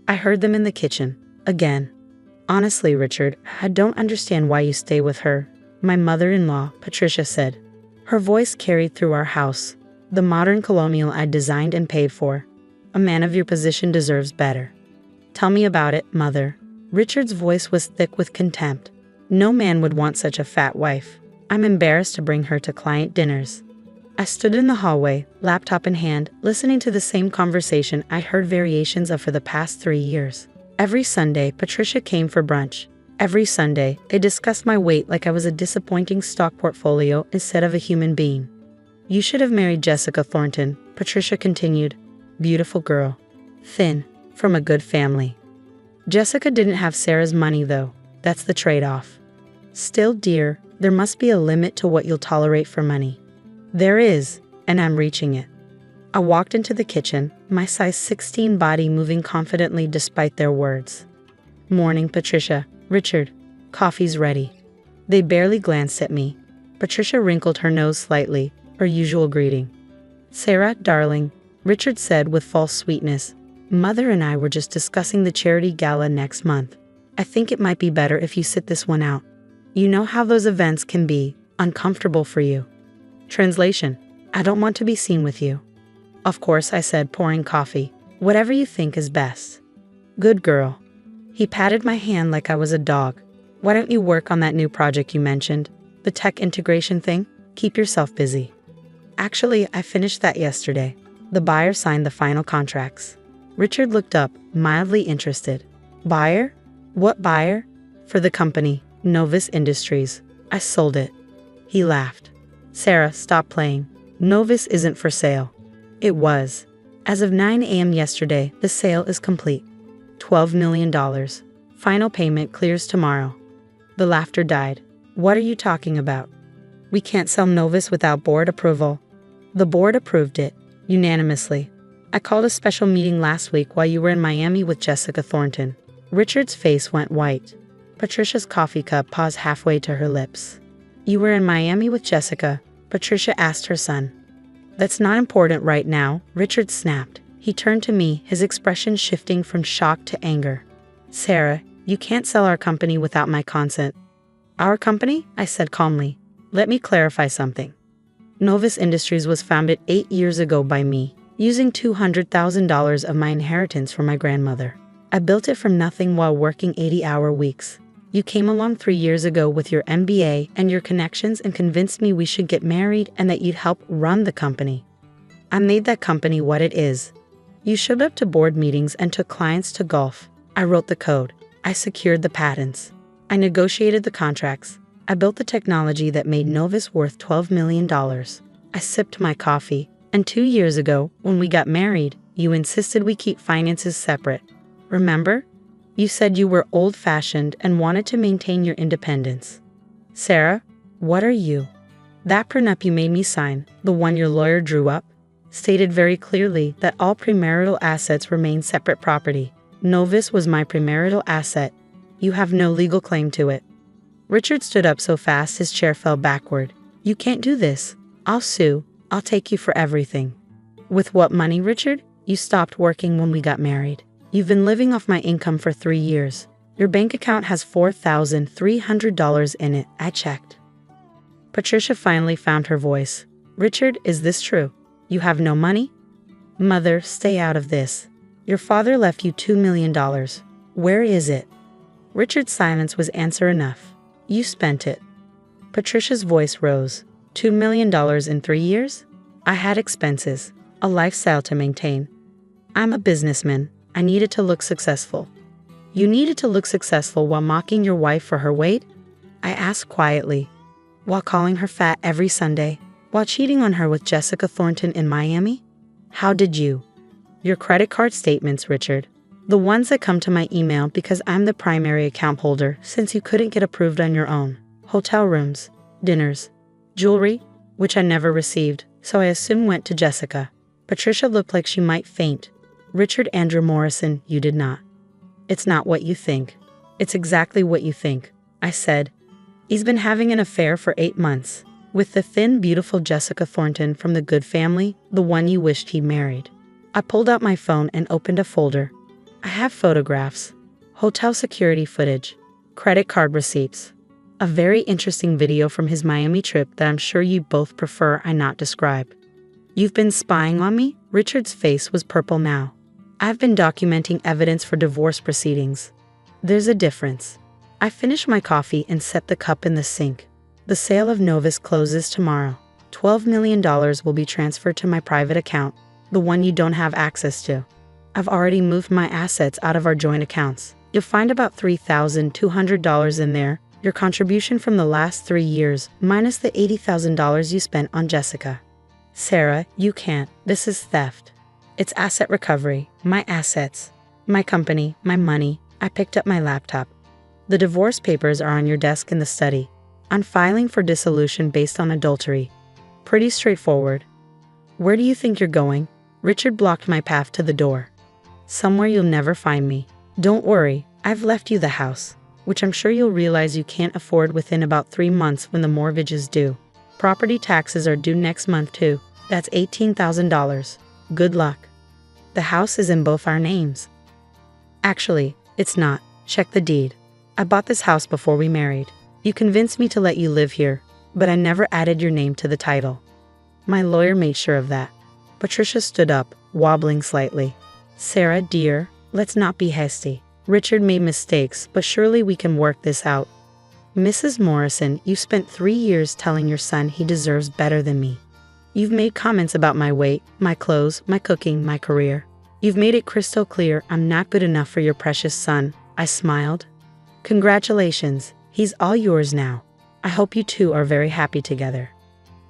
I heard them in the kitchen. Again. Honestly, Richard, I don't understand why you stay with her. My mother-in-law, Patricia said. Her voice carried through our house. The modern colonial I designed and paid for. A man of your position deserves better. Tell me about it, mother. Richard's voice was thick with contempt. No man would want such a fat wife. I'm embarrassed to bring her to client dinners. I stood in the hallway, laptop in hand, listening to the same conversation I heard variations of for the past 3 years. Every Sunday, Patricia came for brunch. Every Sunday, they discussed my weight like I was a disappointing stock portfolio instead of a human being. You should have married Jessica Thornton, Patricia continued. Beautiful girl. Thin. From a good family. Jessica didn't have Sarah's money though. That's the trade-off. Still, dear, there must be a limit to what you'll tolerate for money. There is, and I'm reaching it. I walked into the kitchen, my size 16 body moving confidently despite their words. Morning, Patricia. Richard. Coffee's ready. They barely glanced at me. Patricia wrinkled her nose slightly, her usual greeting. Sarah, darling, Richard said with false sweetness. Mother and I were just discussing the charity gala next month. I think it might be better if you sit this one out. You know how those events can be uncomfortable for you. Translation. I don't want to be seen with you. Of course, I said, pouring coffee. Whatever you think is best. Good girl. He patted my hand like I was a dog. Why don't you work on that new project you mentioned? The tech integration thing? Keep yourself busy. Actually, I finished that yesterday. The buyer signed the final contracts. Richard looked up, mildly interested. Buyer? What buyer? For the company, Novus Industries. I sold it. He laughed. Sarah, stop playing. Novus isn't for sale. It was. As of 9 a.m. yesterday, the sale is complete. $12 million. Final payment clears tomorrow. The laughter died. What are you talking about? We can't sell Novus without board approval. The board approved it, unanimously. I called a special meeting last week while you were in Miami with Jessica Thornton. Richard's face went white. Patricia's coffee cup paused halfway to her lips. You were in Miami with Jessica, Patricia asked her son. That's not important right now, Richard snapped. He turned to me, his expression shifting from shock to anger. Sarah, you can't sell our company without my consent. Our company? I said calmly. Let me clarify something. Novus Industries was founded 8 years ago by me, using $200,000 of my inheritance from my grandmother. I built it from nothing while working 80-hour weeks. You came along 3 years ago with your MBA and your connections and convinced me we should get married and that you'd help run the company. I made that company what it is. You showed up to board meetings and took clients to golf. I wrote the code. I secured the patents. I negotiated the contracts. I built the technology that made Novus worth $12 million. I sipped my coffee. And 2 years ago, when we got married, you insisted we keep finances separate. Remember? You said you were old-fashioned and wanted to maintain your independence. Sarah, what are you? That prenup you made me sign, the one your lawyer drew up, stated very clearly that all premarital assets remain separate property. Novus was my premarital asset. You have no legal claim to it. Richard stood up so fast his chair fell backward. You can't do this. I'll sue. I'll take you for everything. With what money, Richard? You stopped working when we got married. You've been living off my income for 3 years. Your bank account has $4,300 in it. I checked. Patricia finally found her voice. Richard, is this true? You have no money? Mother, stay out of this. Your father left you $2 million. Where is it? Richard's silence was answer enough. You spent it. Patricia's voice rose. $2 million in 3 years? I had expenses, a lifestyle to maintain. I'm a businessman. I needed to look successful. You needed to look successful while mocking your wife for her weight? I asked quietly. While calling her fat every Sunday? While cheating on her with Jessica Thornton in Miami? How did you? Your credit card statements, Richard. The ones that come to my email because I'm the primary account holder since you couldn't get approved on your own. Hotel rooms, dinners, jewelry, which I never received, so I assumed went to Jessica. Patricia looked like she might faint. Richard Andrew Morrison, you did not. It's not what you think. It's exactly what you think, I said. He's been having an affair for 8 months, with the thin, beautiful Jessica Thornton from the good family, the one you wished he married. I pulled out my phone and opened a folder. I have photographs, hotel security footage, credit card receipts, a very interesting video from his Miami trip that I'm sure you both prefer I not describe. You've been spying on me? Richard's face was purple now. I've been documenting evidence for divorce proceedings. There's a difference. I finished my coffee and set the cup in the sink. The sale of Novus closes tomorrow. $12 million will be transferred to my private account, the one you don't have access to. I've already moved my assets out of our joint accounts. You'll find about $3,200 in there, your contribution from the last 3 years, minus the $80,000 you spent on Jessica. Sarah, you can't. This is theft. It's asset recovery. My assets. My company. My money. I picked up my laptop. The divorce papers are on your desk in the study. I'm filing for dissolution based on adultery. Pretty straightforward. Where do you think you're going? Richard blocked my path to the door. Somewhere you'll never find me. Don't worry, I've left you the house, which I'm sure you'll realize you can't afford within about 3 months when the mortgage is due. Property taxes are due next month too. That's $18,000. Good luck. The house is in both our names. Actually, it's not. Check the deed. I bought this house before we married. You convinced me to let you live here, but I never added your name to the title. My lawyer made sure of that. Patricia stood up, wobbling slightly. Sarah, dear, let's not be hasty. Richard made mistakes, but surely we can work this out. Mrs. Morrison, you spent 3 years telling your son he deserves better than me. You've made comments about my weight, my clothes, my cooking, my career. You've made it crystal clear I'm not good enough for your precious son. I smiled. Congratulations, he's all yours now. I hope you two are very happy together.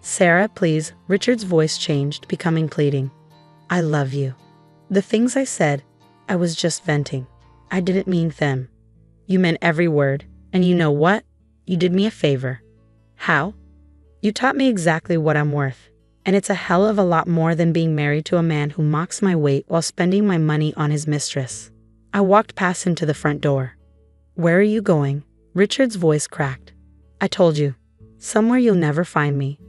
Sarah, please. Richard's voice changed, becoming pleading. I love you. The things I said, I was just venting. I didn't mean them. You meant every word, and you know what? You did me a favor. How? You taught me exactly what I'm worth, and it's a hell of a lot more than being married to a man who mocks my weight while spending my money on his mistress. I walked past him to the front door. Where are you going? Richard's voice cracked. I told you. Somewhere you'll never find me.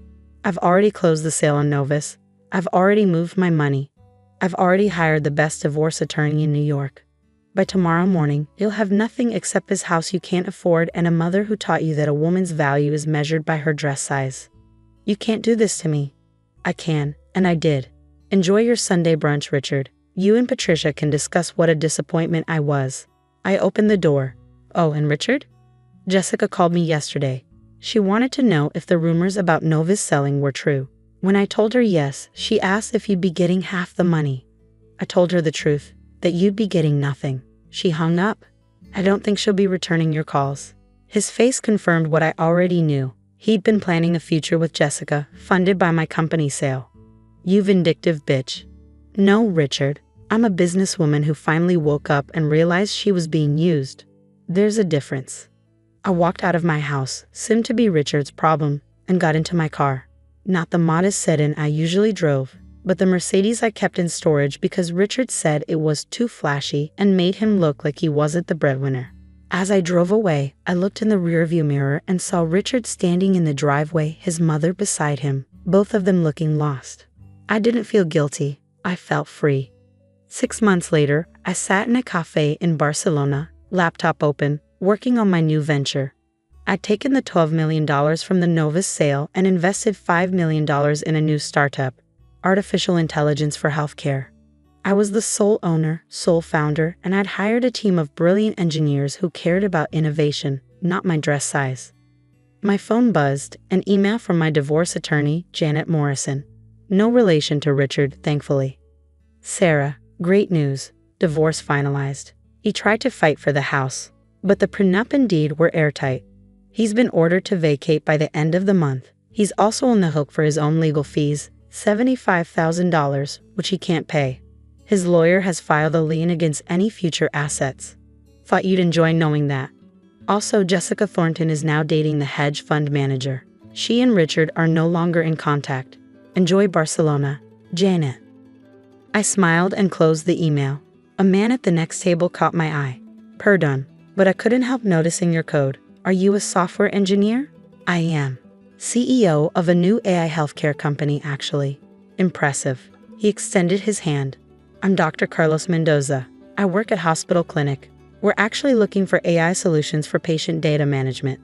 I've already closed the sale on Novus. I've already moved my money. I've already hired the best divorce attorney in New York. By tomorrow morning, you'll have nothing except this house you can't afford and a mother who taught you that a woman's value is measured by her dress size. You can't do this to me. I can, and I did. Enjoy your Sunday brunch, Richard. You and Patricia can discuss what a disappointment I was. I opened the door. Oh, and Richard? Jessica called me yesterday. She wanted to know if the rumors about Novus selling were true. When I told her yes, she asked if you'd be getting half the money. I told her the truth, that you'd be getting nothing. She hung up. I don't think she'll be returning your calls. His face confirmed what I already knew. He'd been planning a future with Jessica, funded by my company sale. You vindictive bitch. No, Richard. I'm a businesswoman who finally woke up and realized she was being used. There's a difference. I walked out of my house, seemed to be Richard's problem, and got into my car. Not the modest sedan I usually drove, but the Mercedes I kept in storage because Richard said it was too flashy and made him look like he wasn't the breadwinner. As I drove away, I looked in the rearview mirror and saw Richard standing in the driveway, his mother beside him, both of them looking lost. I didn't feel guilty. I felt free. 6 months later, I sat in a cafe in Barcelona, laptop open, working on my new venture. I'd taken the $12 million from the Novus sale and invested $5 million in a new startup, artificial intelligence for healthcare. I was the sole owner, sole founder, and I'd hired a team of brilliant engineers who cared about innovation, not my dress size. My phone buzzed, an email from my divorce attorney, Janet Morrison. No relation to Richard, thankfully. Sarah, great news. Divorce finalized. He tried to fight for the house, but the prenup and deed were airtight. He's been ordered to vacate by the end of the month. He's also on the hook for his own legal fees, $75,000, which he can't pay. His lawyer has filed a lien against any future assets. Thought you'd enjoy knowing that. Also, Jessica Thornton is now dating the hedge fund manager. She and Richard are no longer in contact. Enjoy Barcelona, Janet. I smiled and closed the email. A man at the next table caught my eye. Pardon, but I couldn't help noticing your code. Are you a software engineer? I am. CEO of a new AI healthcare company, actually. Impressive. He extended his hand. I'm Dr. Carlos Mendoza. I work at hospital clinic. We're actually looking for AI solutions for patient data management.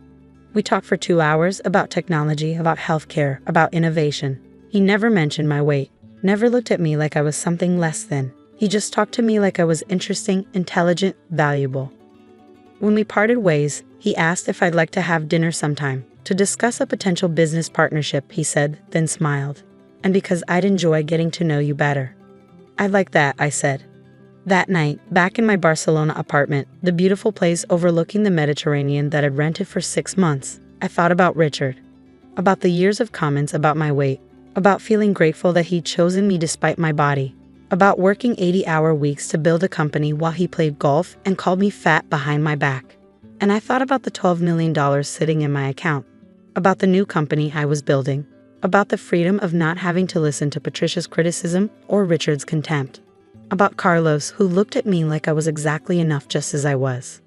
We talked for 2 hours about technology, about healthcare, about innovation. He never mentioned my weight, never looked at me like I was something less than. He just talked to me like I was interesting, intelligent, valuable. When we parted ways, he asked if I'd like to have dinner sometime, to discuss a potential business partnership, he said, then smiled. And because I'd enjoy getting to know you better. I'd like that, I said. That night, back in my Barcelona apartment, the beautiful place overlooking the Mediterranean that I'd rented for 6 months, I thought about Richard. About the years of comments about my weight, about feeling grateful that he'd chosen me despite my body, about working 80-hour weeks to build a company while he played golf and called me fat behind my back. And I thought about the $12 million sitting in my account, about the new company I was building, about the freedom of not having to listen to Patricia's criticism or Richard's contempt, about Carlos, who looked at me like I was exactly enough just as I was.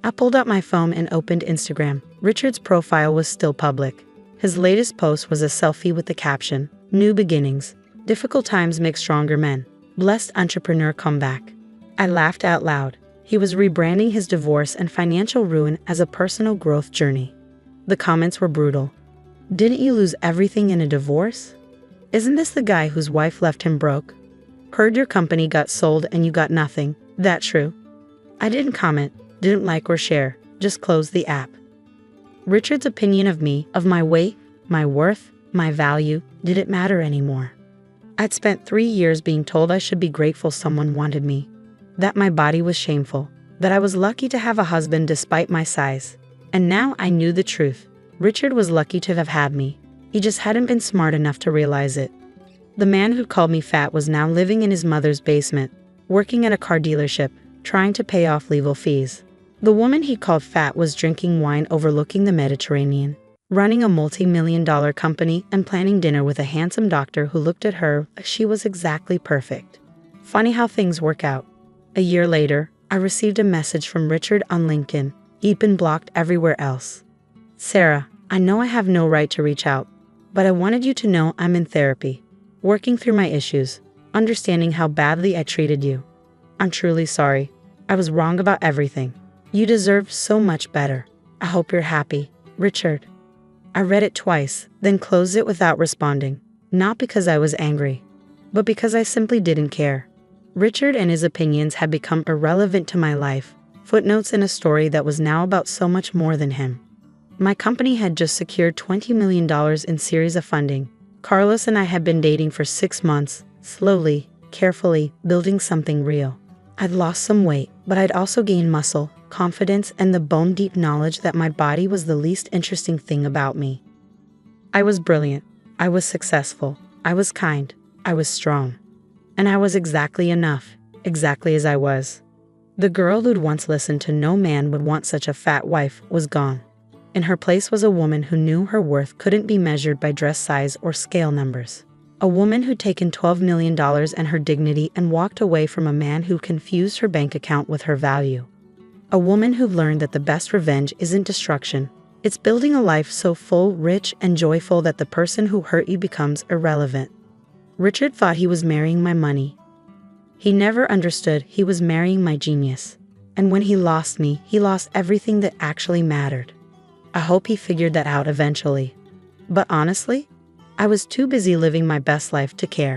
I pulled out my phone and opened Instagram. Richard's profile was still public. His latest post was a selfie with the caption, "New beginnings. Difficult times make stronger men. Blessed entrepreneur comeback." I laughed out loud. He was rebranding his divorce and financial ruin as a personal growth journey. The comments were brutal. Didn't you lose everything in a divorce? Isn't this the guy whose wife left him broke? Heard your company got sold and you got nothing. That true? I didn't comment, didn't like or share, just closed the app. Richard's opinion of me, of my weight, my worth, my value, didn't matter anymore. I'd spent 3 years being told I should be grateful someone wanted me, that my body was shameful, that I was lucky to have a husband despite my size. And now I knew the truth. Richard was lucky to have had me. He just hadn't been smart enough to realize it. The man who called me fat was now living in his mother's basement, working at a car dealership, trying to pay off legal fees. The woman he called fat was drinking wine overlooking the Mediterranean, running a multi-million-dollar company and planning dinner with a handsome doctor who looked at her like she was exactly perfect. Funny how things work out. A year later, I received a message from Richard on LinkedIn. He'd been blocked everywhere else. "Sarah, I know I have no right to reach out, but I wanted you to know I'm in therapy, working through my issues, understanding how badly I treated you. I'm truly sorry. I was wrong about everything. You deserve so much better. I hope you're happy, Richard." I read it twice, then closed it without responding, not because I was angry, but because I simply didn't care. Richard and his opinions had become irrelevant to my life, footnotes in a story that was now about so much more than him. My company had just secured $20 million in Series A funding. Carlos and I had been dating for 6 months, slowly, carefully, building something real. I'd lost some weight, but I'd also gained muscle, confidence, and the bone-deep knowledge that my body was the least interesting thing about me. I was brilliant. I was successful. I was kind. I was strong. And I was exactly enough, exactly as I was. The girl who'd once listened to "no man would want such a fat wife" was gone. In her place was a woman who knew her worth couldn't be measured by dress size or scale numbers. A woman who'd taken $12 million and her dignity and walked away from a man who confused her bank account with her value. A woman who learned that the best revenge isn't destruction. It's building a life so full, rich, and joyful that the person who hurt you becomes irrelevant. Richard thought he was marrying my money. He never understood he was marrying my genius. And when he lost me, he lost everything that actually mattered. I hope he figured that out eventually. But honestly, I was too busy living my best life to care.